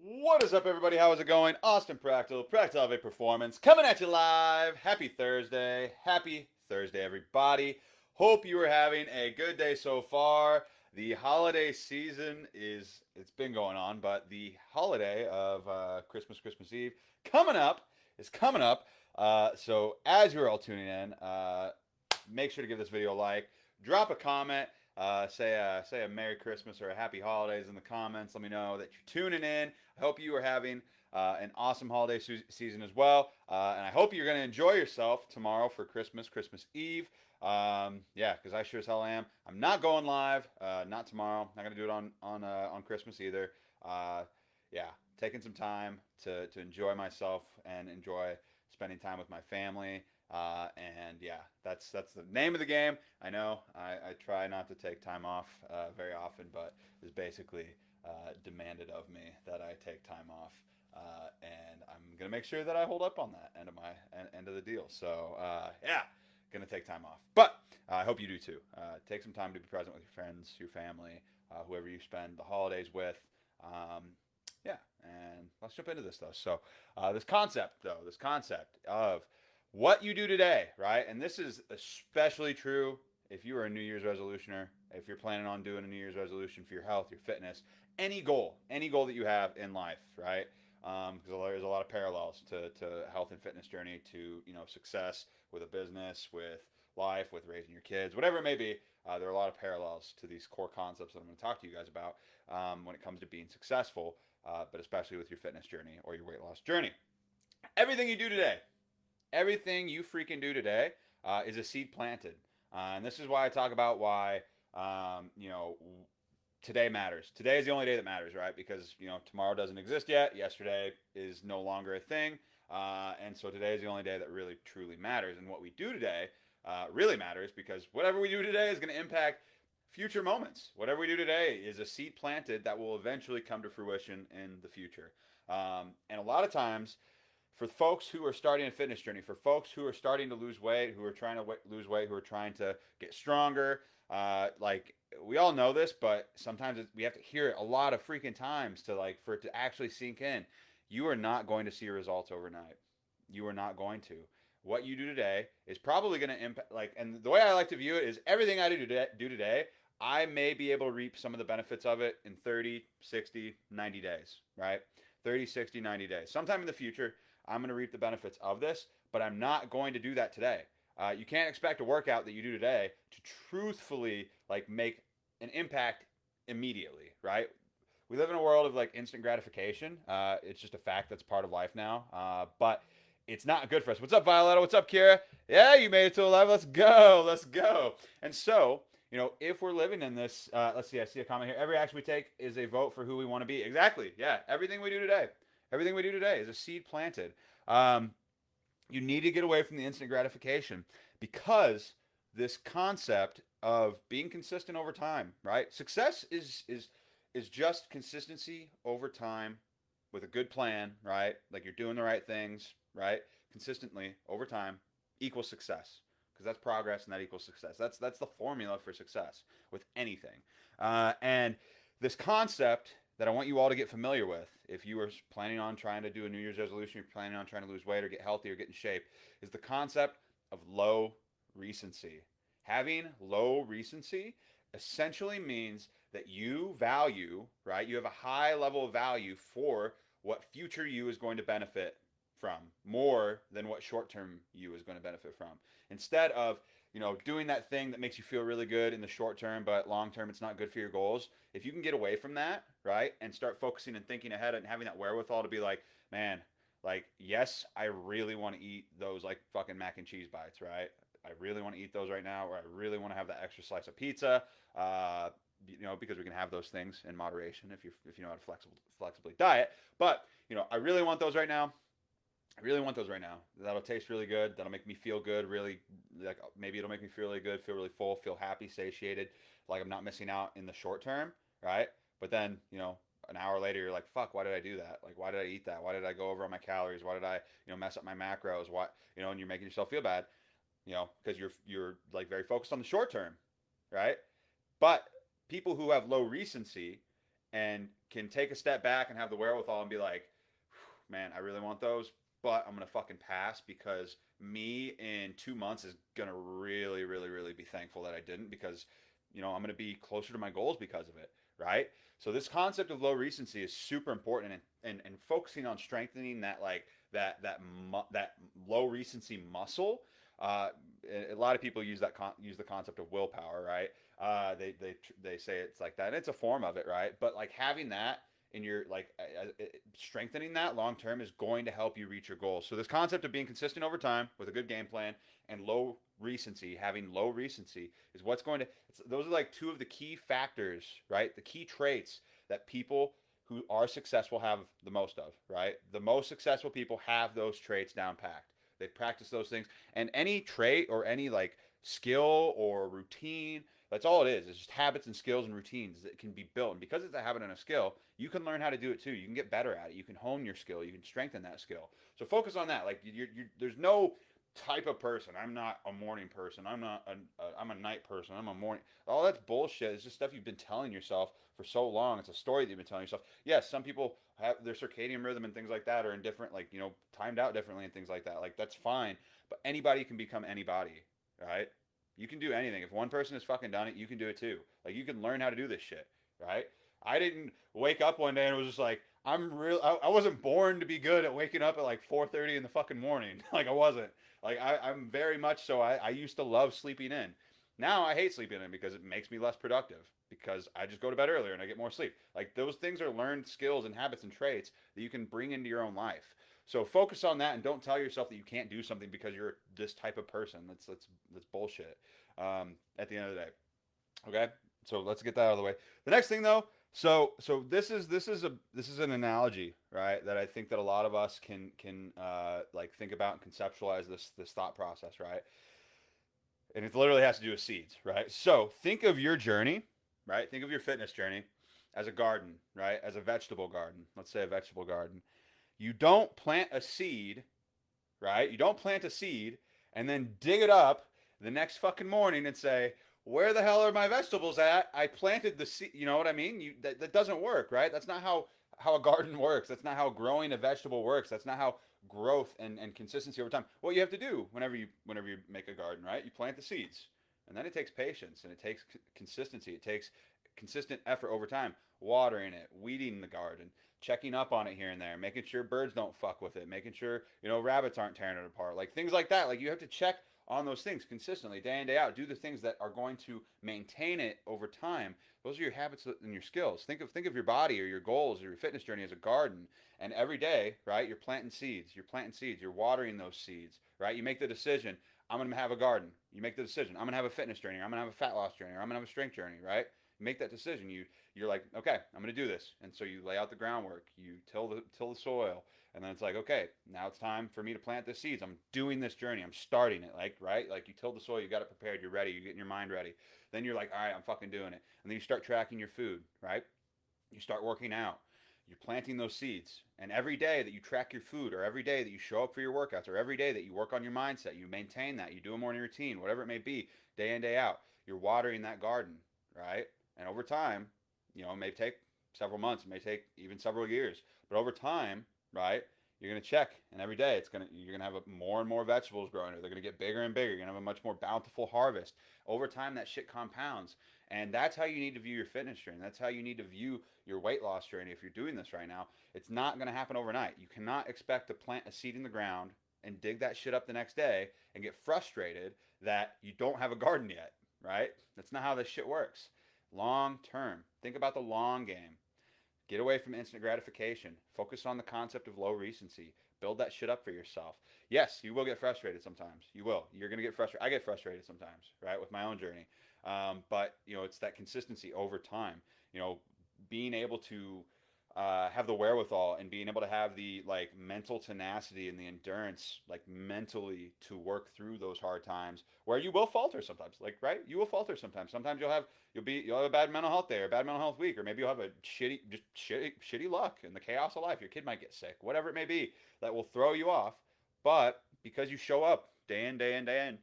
What is up, everybody? How is it going? Austin prechtelevate Performance, coming at you live. Happy Thursday. Happy Thursday, everybody. Hope you are having a good day so far. The holiday season it's been going on, but the holiday of Christmas Eve, coming up, is coming up. So as you're all tuning in, make sure to give this video a like, drop a comment, say a Merry Christmas or a Happy Holidays in the comments. Let me know that you're tuning in. I hope you are having an awesome holiday season as well, and I hope you're going to enjoy yourself tomorrow for Christmas Eve. Yeah, because I sure as hell am. I'm not going live, not tomorrow. Not going to do it on Christmas either. Uh, yeah, taking some time to enjoy myself and enjoy spending time with my family. And yeah, that's the name of the game. I know I try not to take time off very often, but it's basically demanded of me that I take time off, and I'm gonna make sure that I hold up on that end of my end of the deal. So yeah, gonna take time off, but I hope you do too. Take some time to be present with your friends, your family, whoever you spend the holidays with. Um, yeah, and let's jump into this though. So this concept of what you do today, right? And this is especially true if you are a New Year's resolutioner, if you're planning on doing a New Year's resolution for your health, your fitness, any goal that you have in life, right? Because there's a lot of parallels to health and fitness journey, to success with a business, with life, with raising your kids, whatever it may be. There are a lot of parallels to these core concepts that I'm going to talk to you guys about when it comes to being successful, but especially with your fitness journey or your weight loss journey. Everything you do today, everything you freaking do today is a seed planted. And this is why I talk about why, you know, today matters. Today is the only day that matters, right? Because, tomorrow doesn't exist yet. Yesterday is no longer a thing. And so today is the only day that really, truly matters. And what we do today really matters, because whatever we do today is going to impact future moments. Whatever we do today is a seed planted that will eventually come to fruition in the future. And a lot of times, for folks who are starting a fitness journey, for folks who are starting to lose weight, who are trying to lose weight, who are trying to get stronger, like, we all know this, but sometimes we have to hear it a lot of freaking times for it to actually sink in. You are not going to see results overnight. You are not going to. What you do today is probably going to impact, and the way I like to view it is everything I do today, I may be able to reap some of the benefits of it in 30, 60, 90 days, right? 30, 60, 90 days. Sometime in the future, I'm going to reap the benefits of this, but I'm not going to do that today. You can't expect a workout that you do today to truthfully make an impact immediately, right? We live in a world of instant gratification. It's just a fact that's part of life now. But it's not good for us. What's up, Violetta? What's up, Kira? Yeah, you made it to 11. Let's go. Let's go. And so, if we're living in this, let's see, I see a comment here. Every action we take is a vote for who we want to be. Exactly. Yeah. Everything we do today is a seed planted. Um, you need to get away from the instant gratification, because this concept of being consistent over time, right? Success is just consistency over time with a good plan, right? Like, you're doing the right things, right? Consistently over time equals success, because that's progress and that equals success. That's the formula for success with anything. And this concept that I want you all to get familiar with, if you are planning on trying to do a New Year's resolution, you're planning on trying to lose weight or get healthy or get in shape, is the concept of low recency. Having low recency essentially means that you value, right? You have a high level of value for what future you is going to benefit from, more than what short-term you is going to benefit from. Instead of doing that thing that makes you feel really good in the short term, but long term it's not good for your goals. If you can get away from that, right, and start focusing and thinking ahead and having that wherewithal to be like, man, yes, I really want to eat those fucking mac and cheese bites, right? I really want to eat those right now, or I really want to have that extra slice of pizza. Because we can have those things in moderation if you know how to flexibly diet. But I really want those right now. I really want those right now. That'll taste really good. That'll make me feel good. Really, maybe it'll make me feel really good, feel really full, feel happy, satiated. Like I'm not missing out in the short term, right? But then, an hour later, you're like, fuck, why did I do that? Like, why did I eat that? Why did I go over on my calories? Why did I, mess up my macros? What, and you're making yourself feel bad, because you're very focused on the short term, right? But people who have low recency and can take a step back and have the wherewithal and be like, man, I really want those, but I'm gonna fucking pass because me in 2 months is gonna really, really, really be thankful that I didn't because, I'm gonna be closer to my goals because of it, right? So this concept of low recency is super important, and focusing on strengthening that like that low recency muscle. Uh, a lot of people use the concept of willpower, right? They say it's like that, and it's a form of it, right? But like having that in your strengthening that long term is going to help you reach your goals. So this concept of being consistent over time with a good game plan and having low recency is what's going to. Those are like two of the key factors, right? The key traits that people who are successful have the most of, right? The most successful people have those traits down packed. They've practiced those things, and any trait or any like skill or routine, that's all it is. It's just habits and skills and routines that can be built. And because it's a habit and a skill, you can learn how to do it too. You can get better at it. You can hone your skill. You can strengthen that skill. So focus on that. Like there's no type of person. I'm not a morning person. I'm a night person. I'm a morning. All that's bullshit. It's just stuff you've been telling yourself for so long. It's a story that you've been telling yourself. Yes, some people have their circadian rhythm and things like that are in different, like, timed out differently and things like that. Like, that's fine. But anybody can become anybody, right? You can do anything. If one person has fucking done it, you can do it too. Like, you can learn how to do this shit, right? I didn't wake up one day and was just like, I wasn't born to be good at waking up at like 4:30 in the fucking morning. Like, I wasn't. Like, I'm very much so. I used to love sleeping in. Now I hate sleeping in because it makes me less productive because I just go to bed earlier and I get more sleep. Like, those things are learned skills and habits and traits that you can bring into your own life. So focus on that and don't tell yourself that you can't do something because you're this type of person. That's bullshit. At the end of the day, okay. So let's get that out of the way. The next thing though, so this is an analogy, right? That I think that a lot of us can like think about and conceptualize this thought process, right? And it literally has to do with seeds, right? So think of your journey, right? Think of your fitness journey as a garden, right? As a vegetable garden. Let's say a vegetable garden. You don't plant a seed, right? You don't plant a seed and then dig it up the next fucking morning and say, "Where the hell are my vegetables at? I planted the seed." You know what I mean? That doesn't work, right? That's not how a garden works. That's not how growing a vegetable works. That's not how growth and consistency over time. What you have to do whenever you make a garden, right? You plant the seeds, and then it takes patience and it takes consistency. It takes consistent effort over time, watering it, weeding the garden, checking up on it here and there, making sure birds don't fuck with it, making sure rabbits aren't tearing it apart, like things like that. Like, you have to check on those things consistently, day in day out. Do the things that are going to maintain it over time. Those are your habits and your skills. Think of your body or your goals or your fitness journey as a garden. And every day, right, you're planting seeds. You're planting seeds. You're watering those seeds, right? You make the decision. I'm gonna have a garden. You make the decision. I'm gonna have a fitness journey. I'm gonna have a fat loss journey. Or I'm gonna have a strength journey, right? You make that decision. You're like, okay, I'm gonna do this. And so you lay out the groundwork. You till the soil. And then it's like, okay, now it's time for me to plant the seeds. I'm doing this journey. I'm starting it, like, right? Like, you tilled the soil, you got it prepared, you're ready, you're getting your mind ready. Then you're like, all right, I'm fucking doing it. And then you start tracking your food, right? You start working out. You're planting those seeds. And every day that you track your food, or every day that you show up for your workouts, or every day that you work on your mindset, you maintain that, you do a morning routine, whatever it may be, day in, day out, you're watering that garden, right? And over time, it may take several months, it may take even several years. But over time, right, you're gonna check, and every day you're gonna have more and more vegetables growing. Or they're gonna get bigger and bigger. You're gonna have a much more bountiful harvest. Over time, that shit compounds, and that's how you need to view your fitness journey. That's how you need to view your weight loss journey. If you're doing this right now, it's not gonna happen overnight. You cannot expect to plant a seed in the ground and dig that shit up the next day and get frustrated that you don't have a garden yet, right? That's not how this shit works. Long term. Think about the long game. Get away from instant gratification. Focus on the concept of low recency. Build that shit up for yourself. Yes, you will get frustrated sometimes. You will. You're going to get frustrated. I get frustrated sometimes, right, with my own journey. But, it's that consistency over time. Being able to have the wherewithal and being able to have the, like, mental tenacity and the endurance, like, mentally, to work through those hard times where you will falter sometimes. Like, right, you will falter sometimes. Sometimes you'll have a bad mental health day, or a bad mental health week, or maybe you'll have a shitty luck in the chaos of life. Your kid might get sick, whatever it may be, that will throw you off. But because you show up day in, day in, day in,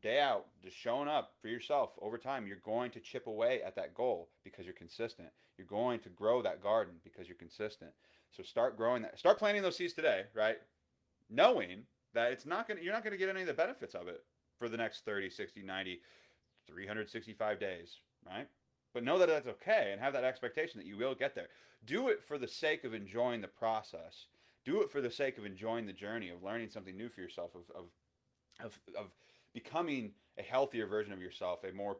day out, just showing up for yourself over time, you're going to chip away at that goal because you're consistent. You're going to grow that garden because you're consistent. So start growing that. Start planting those seeds today, right? Knowing that you're not going to get any of the benefits of it for the next 30, 60, 90, 365 days, right? But know that that's okay and have that expectation that you will get there. Do it for the sake of enjoying the process. Do it for the sake of enjoying the journey of learning something new for yourself, of becoming a healthier version of yourself, a more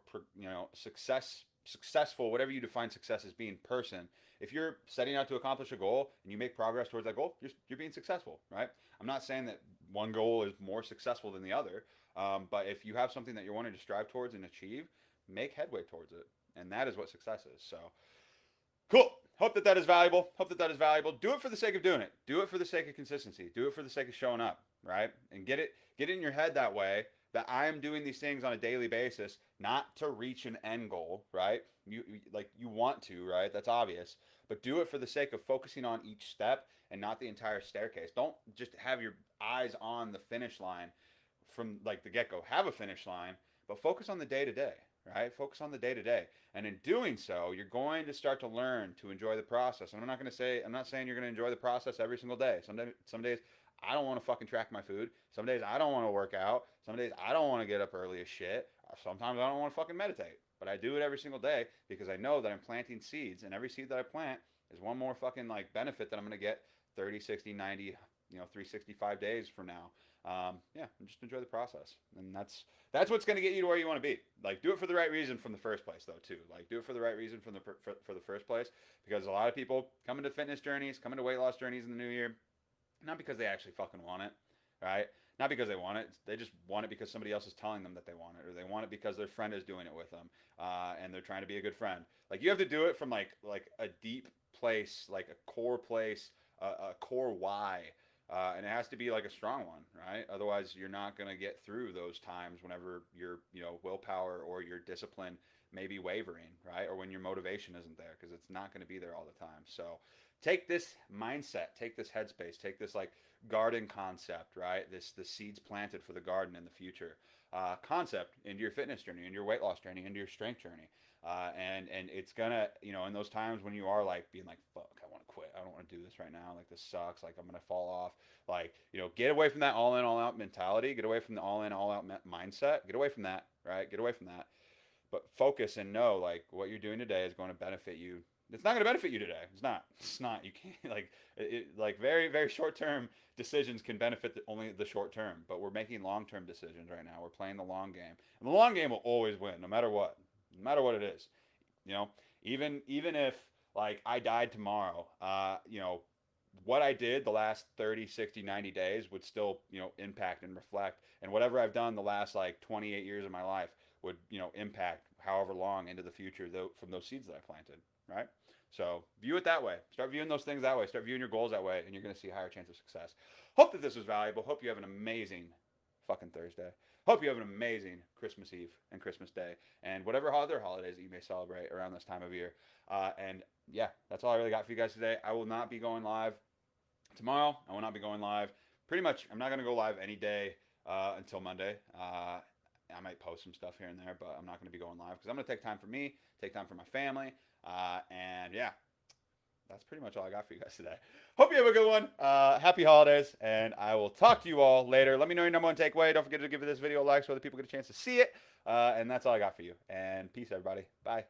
successful, whatever you define success as being, person. If you're setting out to accomplish a goal and you make progress towards that goal, you're being successful, right? I'm not saying that one goal is more successful than the other, but if you have something that you're wanting to strive towards and achieve, make headway towards it, and that is what success is. So cool. Hope that is valuable. Hope that is valuable. Do it for the sake of doing it. Do it for the sake of consistency. Do it for the sake of showing up, right? And get in your head that way, that I am doing these things on a daily basis, not to reach an end goal, right? You want to, right? That's obvious. But do it for the sake of focusing on each step and not the entire staircase. Don't just have your eyes on the finish line from like the get-go. Have a finish line, but focus on the day-to-day, right? Focus on the day-to-day. And in doing so, you're going to start to learn to enjoy the process. And I'm not saying you're going to enjoy the process every single day. Some days I don't want to fucking track my food. Some days I don't want to work out. Some days I don't want to get up early as shit. Sometimes I don't want to fucking meditate. But I do it every single day because I know that I'm planting seeds, and every seed that I plant is one more fucking like benefit that I'm going to get 30, 60, 90, 365 days from now. Yeah, and just enjoy the process. And that's what's going to get you to where you want to be. Like, do it for the right reason from the first place, though, too. Like, do it for the right reason from for the first place, because a lot of people come into fitness journeys, come into weight loss journeys in the new year, not because they actually fucking want it, right? Not because they want it. They just want it because somebody else is telling them that they want it, or they want it because their friend is doing it with them, and they're trying to be a good friend. Like, you have to do it from like a deep place, like a core place, a core why. And it has to be like a strong one, right? Otherwise, you're not going to get through those times whenever your willpower or your discipline may be wavering, right? Or when your motivation isn't there, because it's not going to be there all the time. So take this mindset, take this headspace, take this like garden concept, right? The seeds planted for the garden in the future concept into your fitness journey, into your weight loss journey, into your strength journey. And it's gonna, in those times when you are like being like, fuck, I want to quit. I don't want to do this right now. Like, this sucks. Like, I'm going to fall off. Like, get away from that all in, all out mentality. Get away from the all in, all out mindset. Get away from that, right? Get away from that. But focus and know, like, what you're doing today is going to benefit you. It's not going to benefit you today. It's not. You can't, like very, very short-term decisions can benefit only the short term. But we're making long-term decisions right now. We're playing the long game. And the long game will always win, no matter what. No matter what it is. Even if like I died tomorrow, what I did the last 30, 60, 90 days would still, impact and reflect. And whatever I've done the last like 28 years of my life would, impact however long into the future from those seeds that I planted, right? So view it that way. Start viewing those things that way. Start viewing your goals that way, and you're going to see a higher chance of success. Hope that this was valuable. Hope you have an amazing fucking Thursday. Hope you have an amazing Christmas Eve and Christmas Day and whatever other holidays that you may celebrate around this time of year. And yeah, that's all I really got for you guys today. I will not be going live tomorrow. I will not be going live. Pretty much, I'm not going to go live any day until Monday. I might post some stuff here and there, but I'm not going to be going live because I'm going to take time for me, take time for my family. And yeah, that's pretty much all I got for you guys today. Hope you have a good one. Happy holidays, and I will talk to you all later. Let me know your number one takeaway. Don't forget to give this video a like so other people get a chance to see it. And that's all I got for you. And peace, everybody. Bye.